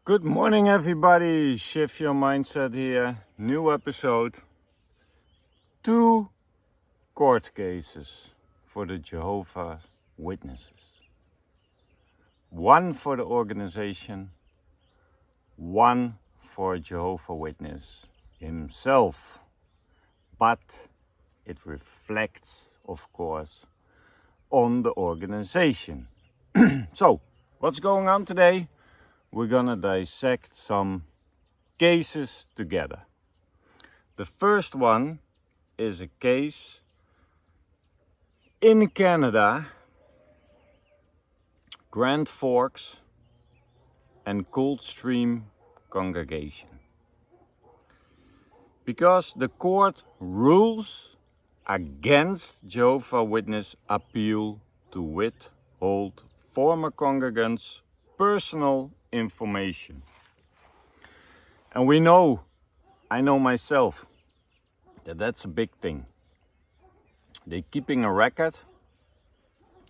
Good morning, everybody. Shift your mindset here. New episode. 2 court cases for the Jehovah's Witnesses. 1 for the organization, 1 for a Jehovah Witness himself. But it reflects, of course, on the organization. So, what's going on today? We're gonna dissect some cases together. The first one is a case in Canada, Grand Forks and Coldstream congregation. Because the court rules against Jehovah's Witness appeal to withhold former congregants' personal information. And I know myself, that's a big thing. They're keeping a record.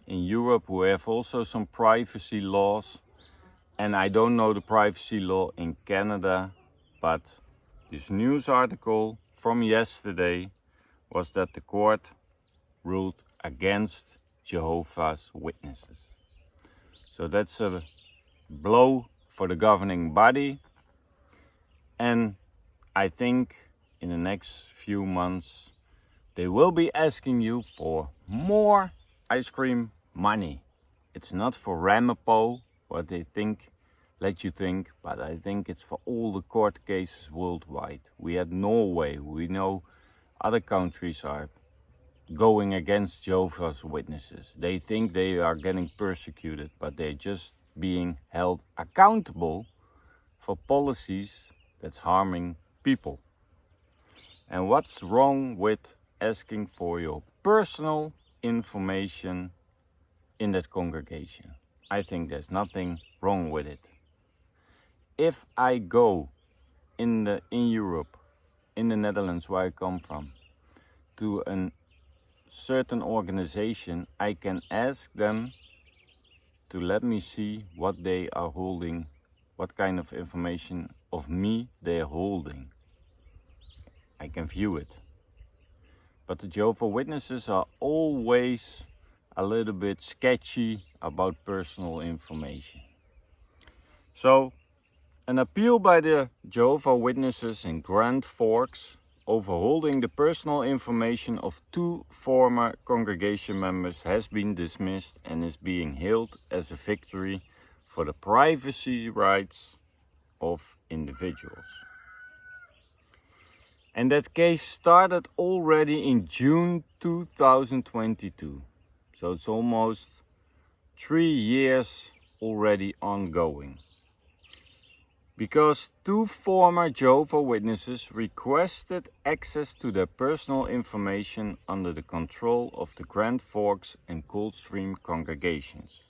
In Europe we have also some privacy laws, and I don't know the privacy law in Canada, but this news article from yesterday was that the court ruled against Jehovah's Witnesses. So that's a blow for the governing body, and I think in the next few months they will be asking you for more ice cream money. It's not for Ramapo, what they let you think, but I think it's for all the court cases worldwide. We had Norway, we know other countries are going against Jehovah's Witnesses. They think they are getting persecuted, but they're just being held accountable for policies that's harming people. And what's wrong with asking for your personal information in that congregation? I think there's nothing wrong with it. If I go in Europe, in the Netherlands where I come from, to a certain organization, I can ask them to let me see what they are holding, what kind of information of me they are holding. I can view it. But the Jehovah's Witnesses are always a little bit sketchy about personal information. So, an appeal by the Jehovah's Witnesses in Grand Forks overholding the personal information of 2 former congregation members has been dismissed and is being hailed as a victory for the privacy rights of individuals. And that case started already in June 2022. So it's almost 3 years already ongoing. Because 2 former Jehovah's Witnesses requested access to their personal information under the control of the Grand Forks and Coldstream congregations.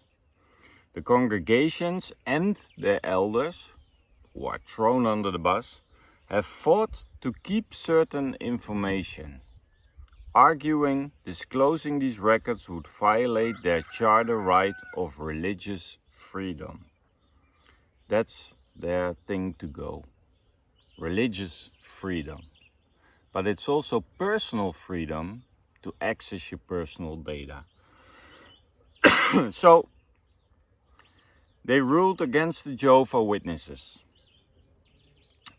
The congregations and their elders, who are thrown under the bus, have fought to keep certain information, arguing disclosing these records would violate their charter right of religious freedom. That's their thing to go. Religious freedom. But it's also personal freedom to access your personal data. So, they ruled against the Jehovah's Witnesses.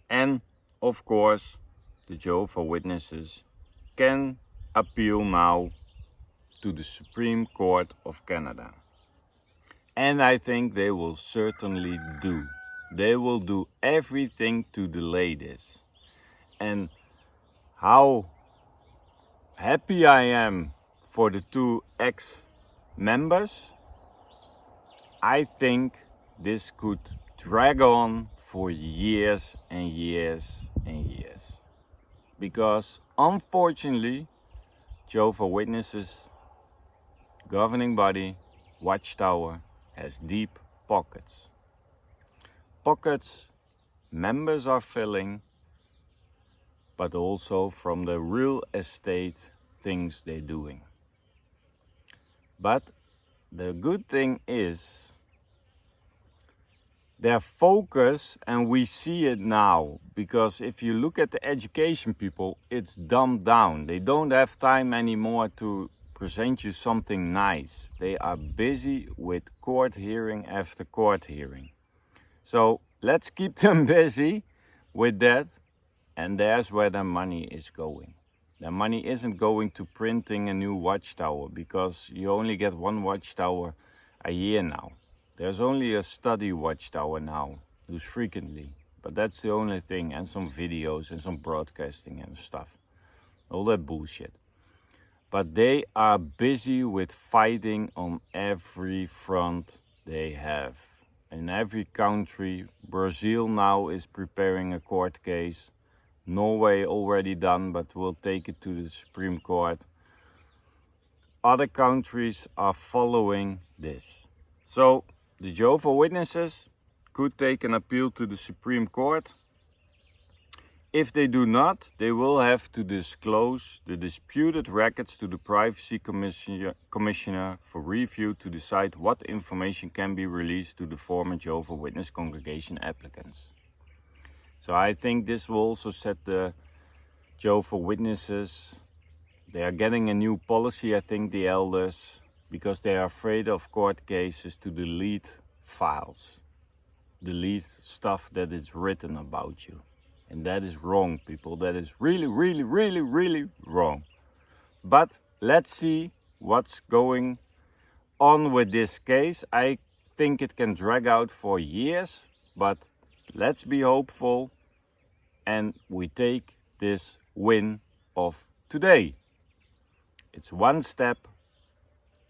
And, of course, the Jehovah's Witnesses can appeal now to the Supreme Court of Canada. And I think they will certainly do. They will do everything to delay this. And how happy I am for the 2 ex-members, I think this could drag on for years and years and years. Because unfortunately, Jehovah's Witnesses governing body, Watchtower, has deep pockets. Pockets members are filling, but also from the real estate things they're doing. But the good thing is their focus, and we see it now, because if you look at the education people, it's dumbed down. They don't have time anymore to present you something nice. They are busy with court hearing after court hearing. So let's keep them busy with that, and there's where their money is going. Their money isn't going to printing a new watchtower, because you only get one watchtower a year now. There's only a study watchtower now, used frequently, but that's the only thing, and some videos and some broadcasting and stuff. All that bullshit. But they are busy with fighting on every front they have. In every country, Brazil now is preparing a court case. Norway already done, but will take it to the Supreme Court. Other countries are following this. So the Jehovah's Witnesses could take an appeal to the Supreme Court. If they do not, they will have to disclose the disputed records to the Privacy Commissioner for review to decide what information can be released to the former Jehovah's Witness congregation applicants. So I think this will also set the Jehovah's Witnesses, they are getting a new policy, I think, the elders, because they are afraid of court cases, to delete files, delete stuff that is written about you. And that is wrong, people. That is really, really, really, really wrong. But let's see what's going on with this case. I think it can drag out for years, but let's be hopeful and we take this win of today. It's one step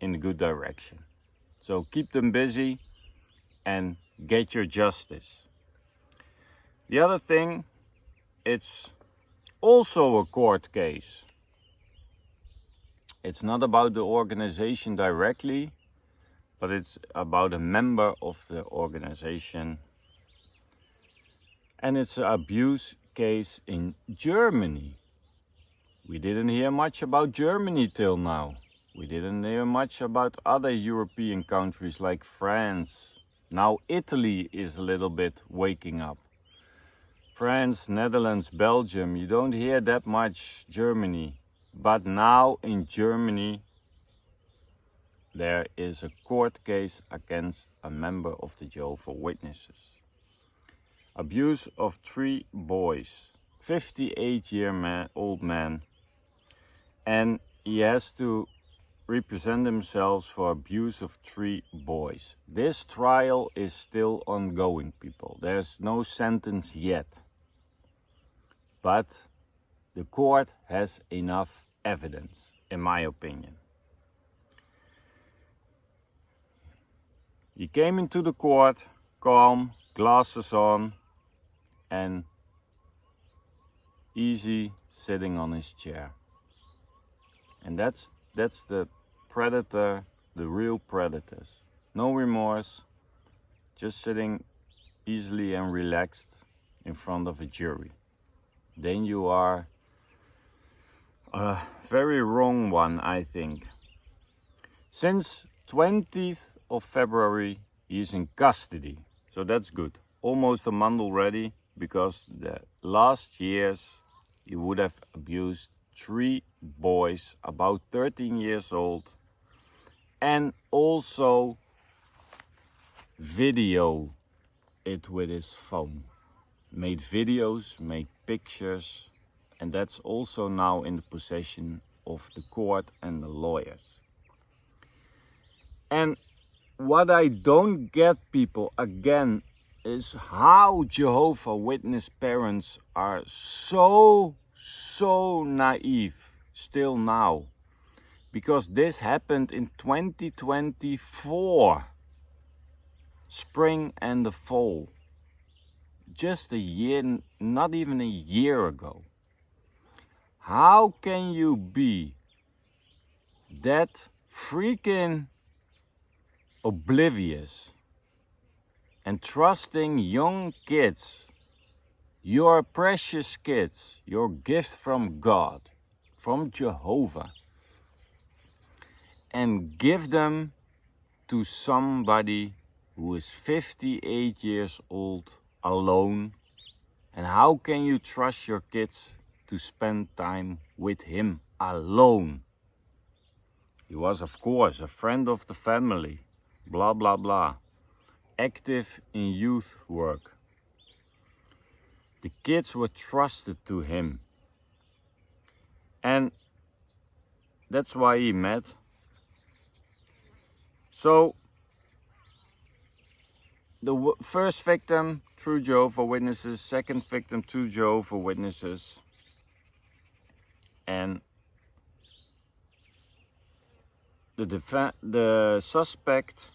in a good direction. So keep them busy and get your justice. The other thing, it's also a court case. It's not about the organization directly, but it's about a member of the organization. And it's an abuse case in Germany. We didn't hear much about Germany till now. We didn't hear much about other European countries like France. Now Italy is a little bit waking up. France, Netherlands, Belgium, you don't hear that much Germany. But now in Germany, there is a court case against a member of the Jehovah's Witnesses. Abuse of 3 boys, 58-year-old man, and he has to represent himself for abuse of 3 boys. This trial is still ongoing, people. There's no sentence yet. But the court has enough evidence, in my opinion. He came into the court, calm, glasses on, and easy sitting on his chair. And that's the predator, the real predators. No remorse, just sitting easily and relaxed in front of a jury. Then you are a very wrong one, I think. Since 20th of February, he is in custody. So that's good. Almost a month already, because the last years he would have abused 3 boys, about 13 years old, and also video it with his phone. Made videos, made pictures, and that's also now in the possession of the court and the lawyers. And what I don't get, people, again, is how Jehovah's Witness parents are so naive still now. Because this happened in 2024, spring and the fall. Just a year, not even a year ago. How can you be that freaking oblivious and trusting young kids, your precious kids, your gift from God, from Jehovah, and give them to somebody who is 58 years old, alone. And how can you trust your kids to spend time with him alone? He was, of course, a friend of the family, blah blah blah, active in youth work. The kids were trusted to him. And that's why he met. So, the first victim, through Jehovah's Witnesses, second victim, through Jehovah's Witnesses. And the suspect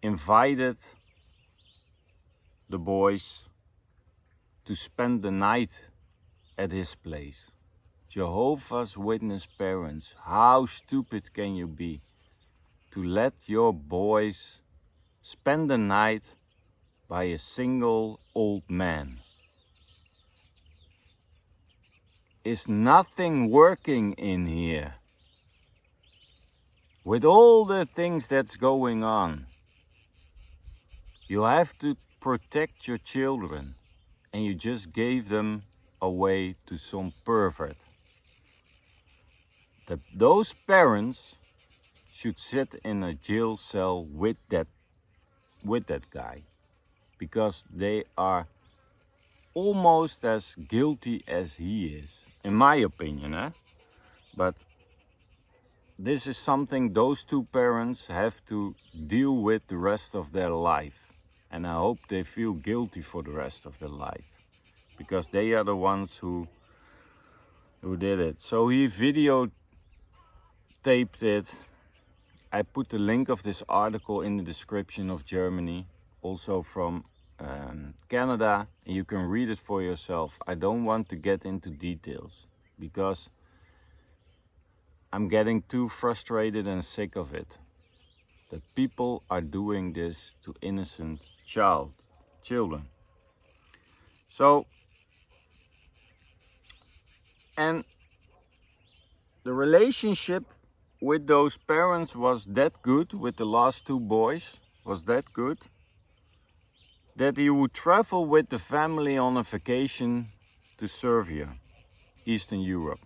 invited the boys to spend the night at his place. Jehovah's Witness parents, how stupid can you be to let your boys spend the night by a single old man? Is nothing working in here? With all the things that's going on, you have to protect your children, and you just gave them away to some pervert. Those parents should sit in a jail cell with that guy, because they are almost as guilty as he is, in my opinion. But this is something those two parents have to deal with the rest of their life, and I hope they feel guilty for the rest of their life, because they are the ones who did it. So he videotaped it. I put the link of this article in the description of Germany, also from Canada, and you can read it for yourself. I don't want to get into details because I'm getting too frustrated and sick of it, that people are doing this to innocent children. So, and the relationship with those parents was that good, with the last two boys, was that good, that he would travel with the family on a vacation to Serbia, Eastern Europe.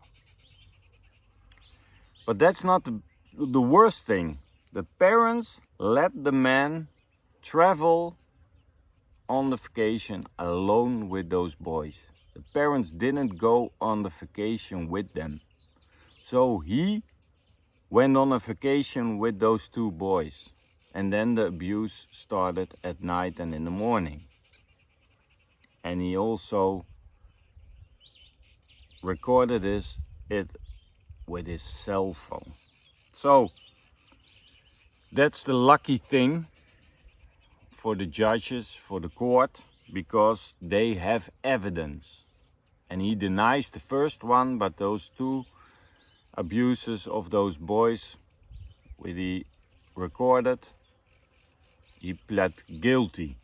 But that's not the worst thing. The parents let the man travel on the vacation alone with those boys. The parents didn't go on the vacation with them. So he went on a vacation with those two boys. And then the abuse started at night and in the morning. And he also recorded it with his cell phone. So that's the lucky thing for the judges, for the court, because they have evidence. And he denies the first one, but those two abuses of those boys, which he recorded, he pled guilty.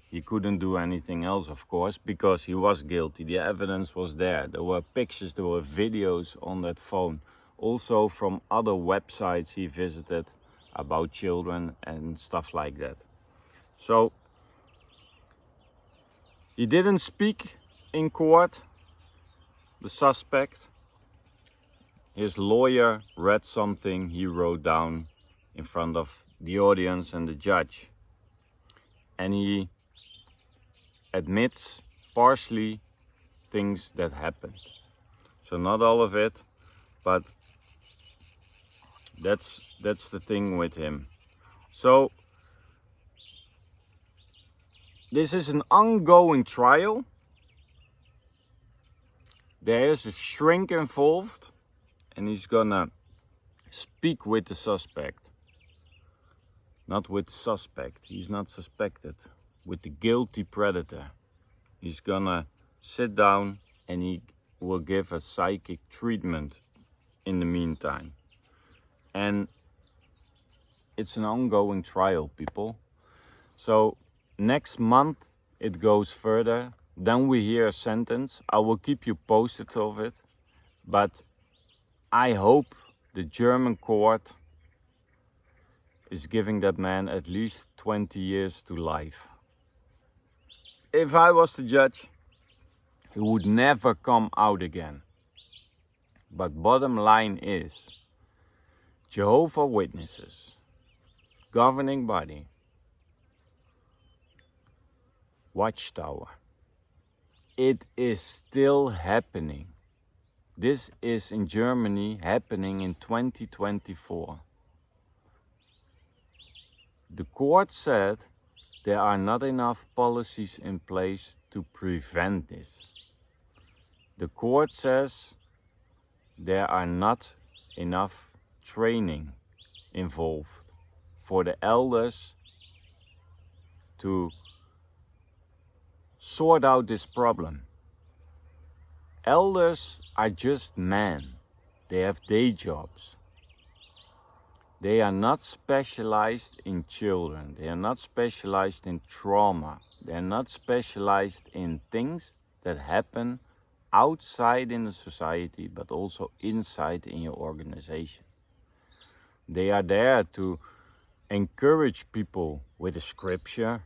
He couldn't do anything else, of course, because he was guilty. The evidence was there. There were pictures, there were videos on that phone. Also from other websites he visited about children and stuff like that. So, he didn't speak in court, the suspect. His lawyer read something he wrote down in front of the audience and the judge. And he admits partially things that happened. So not all of it, but that's the thing with him. So this is an ongoing trial. There is a shrink involved, and he's gonna speak with the suspect. Not with the suspect, he's not suspected. With the guilty predator. He's gonna sit down and he will give a psychic treatment in the meantime. And it's an ongoing trial, people. So next month it goes further. Then we hear a sentence. I will keep you posted of it. But I hope the German court is giving that man at least 20 years to life. If I was the judge, he would never come out again. But bottom line is, Jehovah Witnesses, governing body, Watchtower, it is still happening. This is in Germany happening in 2024. The court said there are not enough policies in place to prevent this. The court says there are not enough training involved for the elders to sort out this problem. Elders are just men. They have day jobs. They are not specialized in children. They are not specialized in trauma. They are not specialized in things that happen outside in the society, but also inside in your organization. They are there to encourage people with the scripture,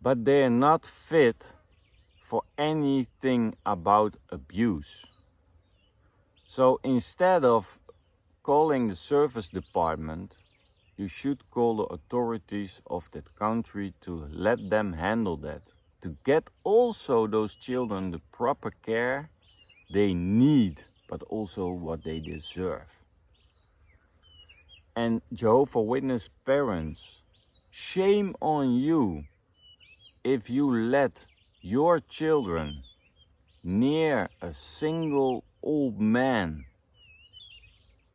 but they are not fit for anything about abuse. So instead of calling the service department, you should call the authorities of that country to let them handle that, to get also those children the proper care they need, but also what they deserve. And Jehovah Witness parents, shame on you if you let your children near a single old man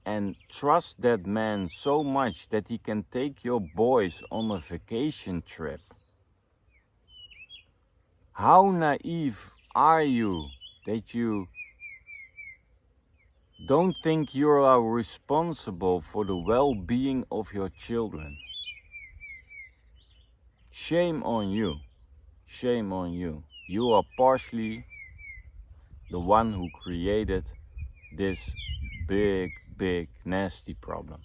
and trust that man so much that he can take your boys on a vacation trip. How naive are you that you don't think you are responsible for the well-being of your children? Shame on you. Shame on you. You are partially the one who created this big, nasty problem.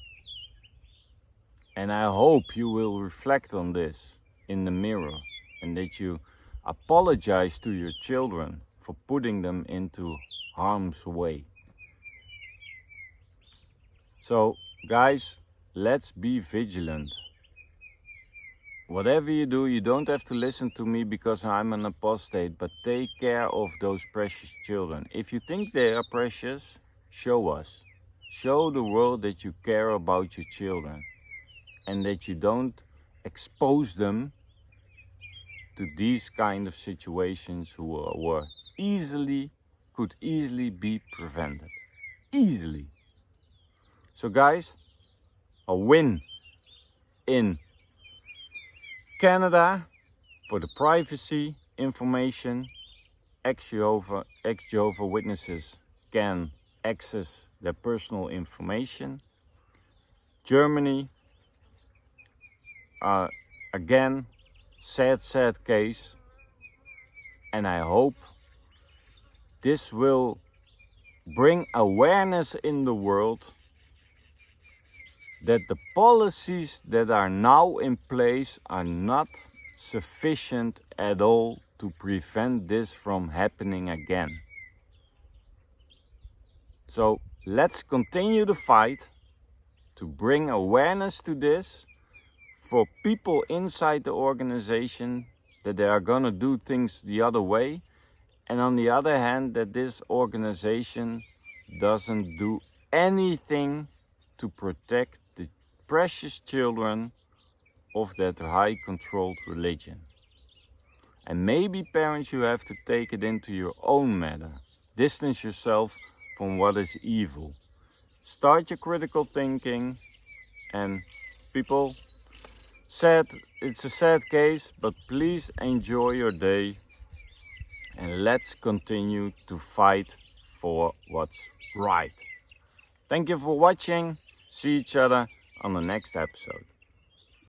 And I hope you will reflect on this in the mirror and that you apologize to your children for putting them into harm's way. So, guys, let's be vigilant. Whatever you do, you don't have to listen to me because I'm an apostate, but take care of those precious children. If you think they are precious, show us. Show the world that you care about your children and that you don't expose them to these kind of situations could easily be prevented. Easily. So guys, a win in Canada for the privacy information. Ex-Jehovah Witnesses can access their personal information. Germany, again, sad case. And I hope this will bring awareness in the world that the policies that are now in place are not sufficient at all to prevent this from happening again. So let's continue the fight to bring awareness to this for people inside the organization that they are gonna do things the other way, and on the other hand that this organization doesn't do anything to protect the precious children of that high controlled religion. And maybe parents, you have to take it into your own matter. Distance yourself from what is evil. Start your critical thinking. And people, it's a sad case, but please enjoy your day and let's continue to fight for what's right. Thank you for watching. See each other on the next episode.